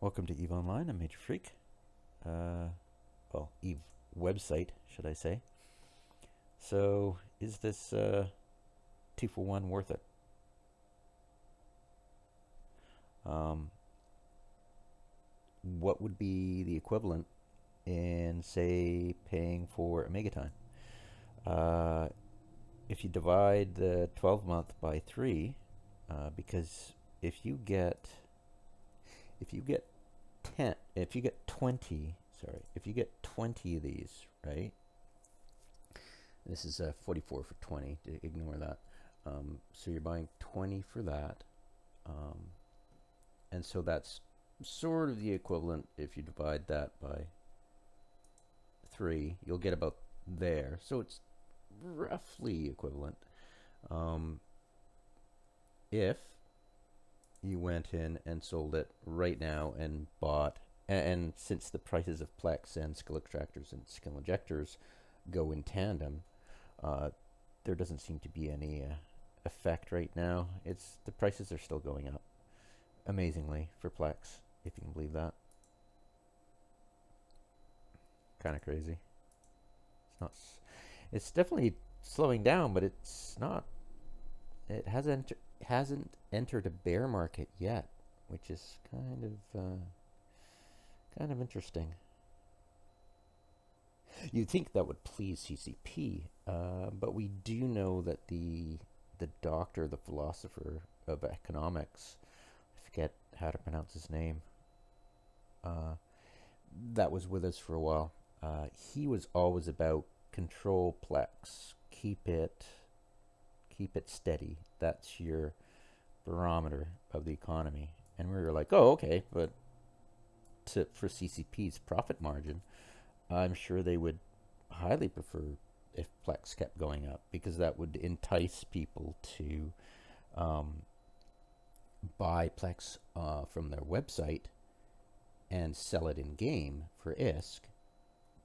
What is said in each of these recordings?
Welcome to EVE Online. I'm Major Freak. Well, EVE website, should I say. So, is this 2-for-1 worth it? Um, what would be the equivalent in, say, paying for a megatime? Uh, if you divide the 12 month by 3, because if you get if you get 10, if you get 20, sorry, if you get 20 of these, right? This is 44 for 20, to ignore that. So you're buying 20 for that. Um, and so that's sort of the equivalent. If you divide that by 3, you'll get about there. So it's roughly equivalent. If you went in and sold it right now and bought, and since the prices of Plex and skill extractors and skill injectors go in tandem, uh, there doesn't seem to be any effect right now. It's the prices are still going up amazingly for Plex, if you can believe that. Kind of crazy. It's not. It's definitely slowing down, but it's not. It hasn't entered a bear market yet, which is kind of interesting. You'd think that would please CCP, but we do know that the doctor, the philosopher of economics, I forget how to pronounce his name, uh, that was with us for a while. He was always about control Plex, keep it steady. That's your barometer of the economy. And we were like, oh, okay, but for CCP's profit margin, I'm sure they would highly prefer if Plex kept going up because that would entice people to um, buy Plex from their website and sell it in game for ISK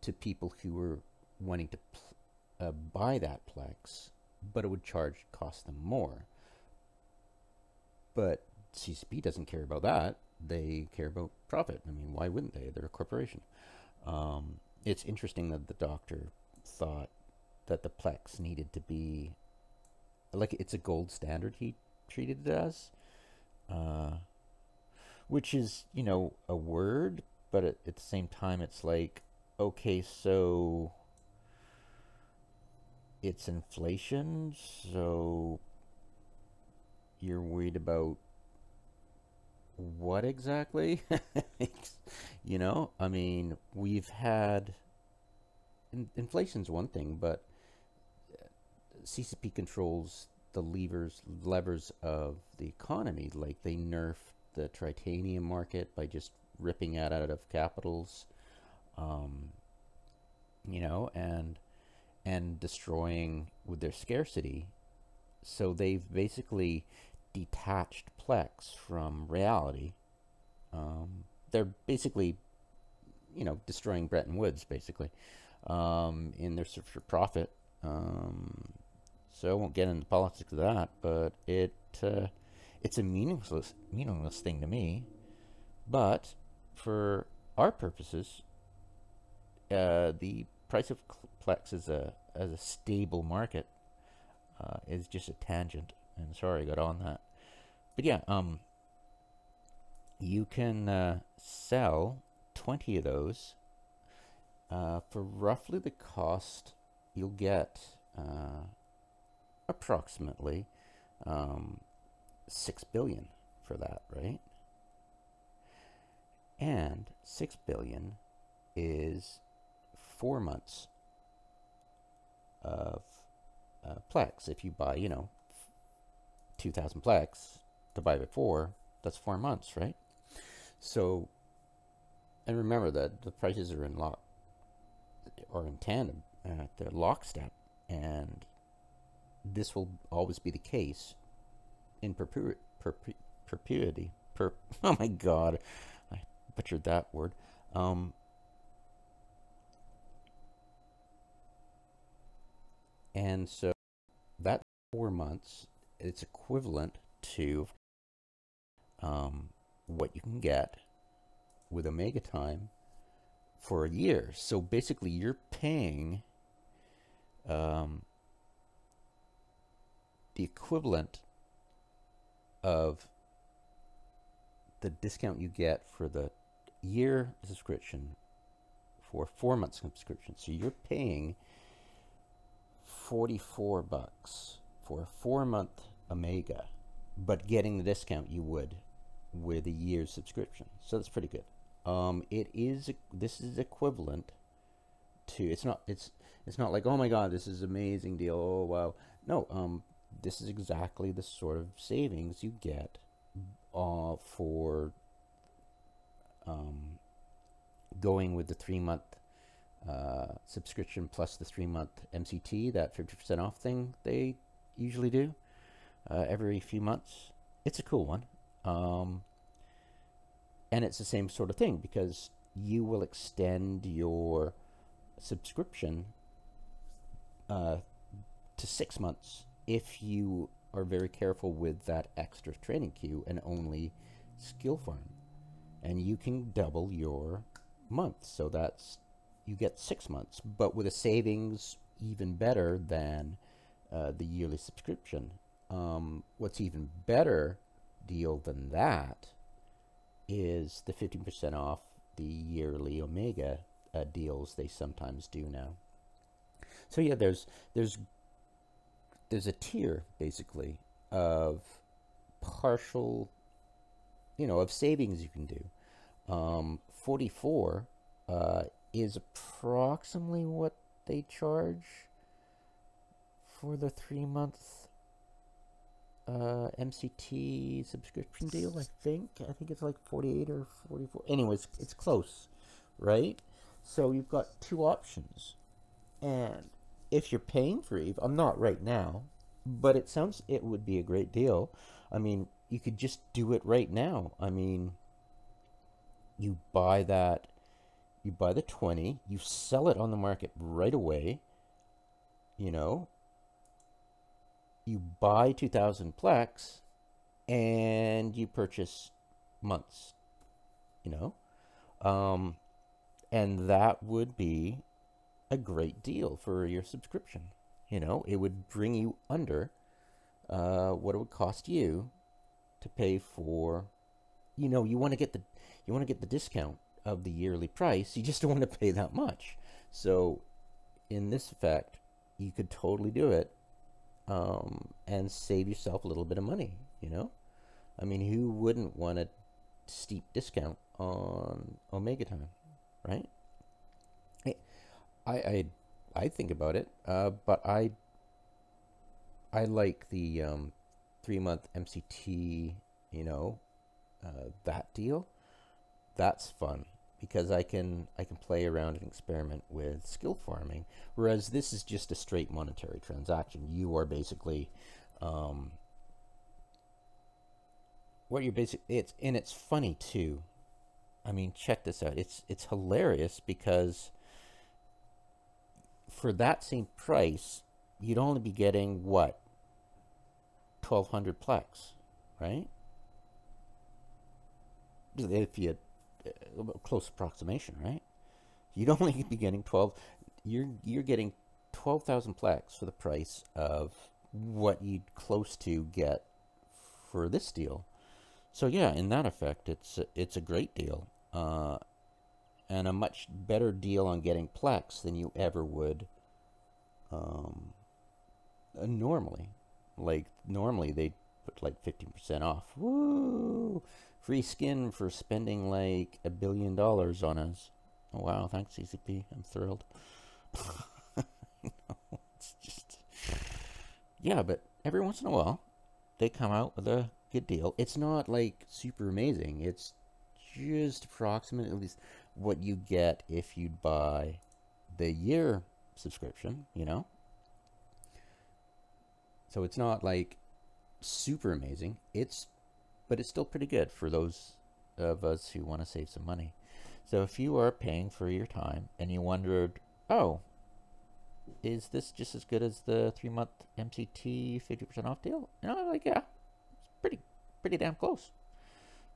to people who were wanting to buy that Plex, but it would cost them more. But CCP doesn't care about that. They care about profit. I mean, why wouldn't they? They're a corporation. It's interesting that the doctor thought that the Plex needed to be like it's a gold standard. He treated it as, uh, which is a word, but at the same time, it's like okay, so it's inflation, so you're worried about what exactly? I mean, we've had inflation's one thing, but CCP controls the levers of the economy. Like they nerfed the titanium market by just ripping it out of capitals, um, and destroying with their scarcity. So they've basically detached Plex from reality. They're basically, destroying Bretton Woods, basically, in their search for profit. So I won't get into politics of that, but it's a meaningless thing to me. But for our purposes, the price of Plex as a stable market is just a tangent. And sorry I got on that. But yeah, you can sell 20 of those for roughly the cost you'll get approximately 6 billion for that, right? And 6 billion is 4 months of Plex. If you buy, 2,000 Plex divided by 4, that's 4 months, right? So, and remember that the prices are in tandem, they're lockstep, and this will always be the case in perpetuity. Oh my God, I butchered that word. And so that 4 months, it's equivalent to what you can get with Omega Time for a year. So basically, you're paying the equivalent of the discount you get for the year subscription for 4 month subscription. So you're paying $44 for a 4-month Omega, but getting the discount you would with a year's subscription. So that's pretty good. This is equivalent to, it's not like, oh my god, this is an amazing deal, oh wow. No, this is exactly the sort of savings you get for going with the 3-month subscription plus the 3-month MCT, that 50% off thing they usually do every few months. It's a cool one. And it's the same sort of thing because you will extend your subscription to 6 months if you are very careful with that extra training queue and only skill farm. And you can double your month. So that's, you get 6 months, but with a savings even better than the yearly subscription. What's even better deal than that is the 15% off the yearly Omega deals they sometimes do now. So yeah, there's a tier basically of partial, of savings you can do. 44 is approximately what they charge for the 3-month MCT subscription deal, I think. I think it's like 48 or 44. Anyways, it's close, right? So you've got two options. And if you're paying for Eve, I'm not right now, but it would be a great deal. I mean, you could just do it right now. I mean, you buy the 20, you sell it on the market right away, you buy 2,000 Plex, and you purchase months, and that would be a great deal for your subscription. It would bring you under what it would cost you to pay for, you want to get the discount of the yearly price. You just don't want to pay that much. So in this effect, you could totally do it and save yourself a little bit of money. I mean, who wouldn't want a steep discount on Omega Time, right? I think about it, but I like the 3-month MCT, that deal. That's fun because I can play around and experiment with skill farming, whereas this is just a straight monetary transaction. You are basically it's funny too. I mean, check this out. It's hilarious because for that same price, you'd only be getting what? 1,200 Plex, right? If you close approximation, right? You'd only be getting 12. You're getting 12,000 Plex for the price of what you'd close to get for this deal. So yeah, in that effect, it's a great deal, and a much better deal on getting Plex than you ever would normally. Like normally they put like 15% off. Woo! Free skin for spending like $1 billion on us. Oh wow, thanks CCP. I'm thrilled. It's just, yeah, but every once in a while they come out with a good deal. It's not like super amazing. It's just approximately what you get if you buy the year subscription, So it's not like super amazing. But it's still pretty good for those of us who want to save some money. So if you are paying for your time and you wondered, oh, is this just as good as the 3-month MCT 50% off deal? Like, yeah, it's pretty damn close.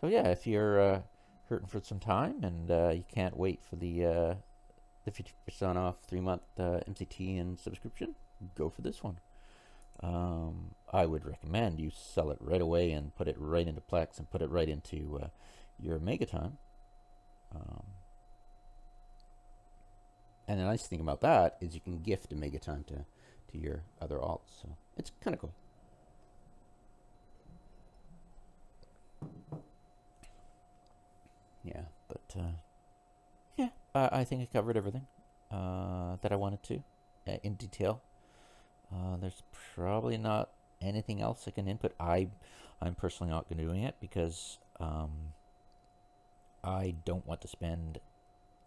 So yeah, if you're hurting for some time and you can't wait for the 50% off 3-month MCT and subscription, go for this one. I would recommend you sell it right away and put it right into Plex and put it right into your Megaton. And the nice thing about that is you can gift a Megaton to your other alts, so it's kind of cool. Yeah, but yeah, I think I covered everything that I wanted to in detail. There's probably not anything else I can input. I'm personally not going to doing it because I don't want to spend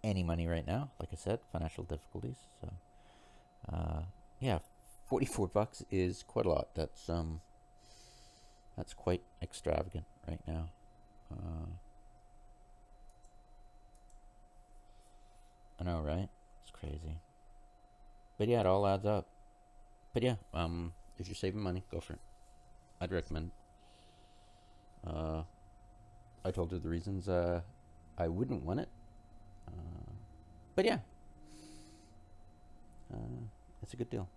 any money right now. Like I said, financial difficulties. So yeah, $44 is quite a lot. That's quite extravagant right now. I know, right? It's crazy. But yeah, it all adds up. But yeah, if you're saving money, go for it. I'd recommend. I told you the reasons I wouldn't want it. But yeah, it's a good deal.